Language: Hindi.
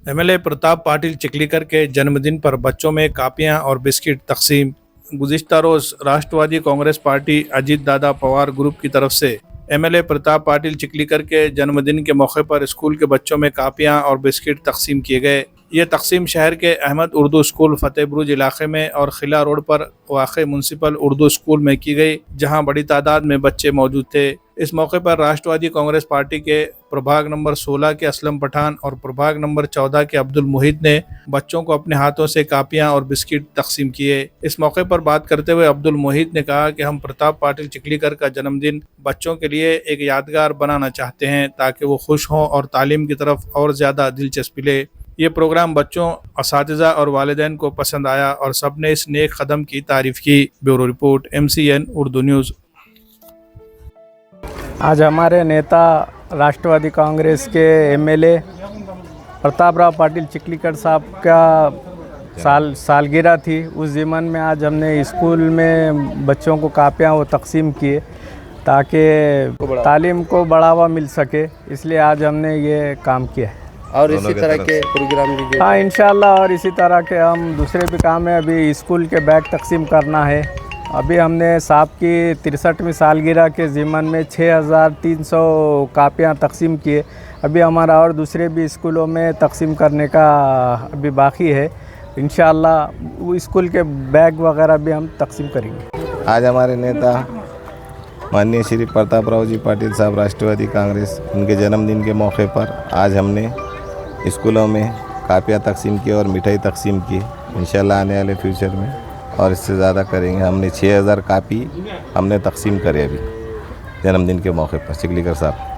एमएलए प्रताप पाटिल चिखलीकर के जन्मदिन पर बच्चों में कापियां और बिस्किट तकसीम। गुज़िश्ता रोज राष्ट्रवादी कांग्रेस पार्टी अजीत दादा पवार ग्रुप की तरफ से एमएलए प्रताप पाटिल चिखलीकर के जन्मदिन के मौके पर स्कूल के बच्चों में कापियां और बिस्किट तकसीम किए गए। ये तकसीम शहर के अहमद उर्दू स्कूल फतेहबुरुज इलाके में और खिला रोड पर वाक़े म्यूनसिपल उर्दू स्कूल में की गई, जहां बड़ी तादाद में बच्चे मौजूद थे। इस मौके पर राष्ट्रवादी कांग्रेस पार्टी के प्रभाग नंबर 16 के असलम पठान और प्रभाग नंबर 14 के अब्दुल मुहित ने बच्चों को अपने हाथों से कापियां और बिस्किट तकसीम किए। इस मौके पर बात करते हुए अब्दुल मुहित ने कहा कि हम प्रताप पाटिल चिखलीकर का जन्मदिन बच्चों के लिए एक यादगार बनाना चाहते हैं ताकि वो खुश हों और तालीम की तरफ और ज़्यादा दिलचस्पी ले। ये प्रोग्राम बच्चों, असातिज़ा और वालिदैन को पसंद आया और सबने इस नेक कदम की तारीफ की। Bureau report, MCN Urdu news. आज हमारे नेता राष्ट्रवादी कांग्रेस के एमएलए प्रताप राव पाटिल चिखलीकर साहब का सालगिरह थी। उस ज़िमन में आज हमने स्कूल में बच्चों को कापियाँ वो तकसीम किए ताकि तालीम को बढ़ावा मिल सके, इसलिए आज हमने ये काम किया है। और इसी तरह के प्रोग्राम भी हाँ, इंशाल्लाह और इसी तरह के हम दूसरे भी काम है। अभी स्कूल के बैग तकसीम करना है। अभी हमने साहब की 63वीं सालगिरह के ज़िमन में 6300 कापियाँ तकसीम किए। अभी हमारा और दूसरे भी स्कूलों में तकसीम करने का अभी बाकी है। इंशाल्लाह वो स्कूल के बैग वगैरह भी हम तकसीम करेंगे। आज हमारे नेता माननीय श्री प्रताप राव जी पाटिल साहब राष्ट्रवादी कांग्रेस, उनके जन्मदिन के मौके पर आज हमने स्कूलों में कापियाँ तकसीम की और मिठाई तकसीम की। इंशाल्लाह आने वाले फ्यूचर में और इससे ज़्यादा करेंगे। हमने 6000 कापी हमने तकसीम करे अभी जन्मदिन के मौके पर चिखलीकर साहब।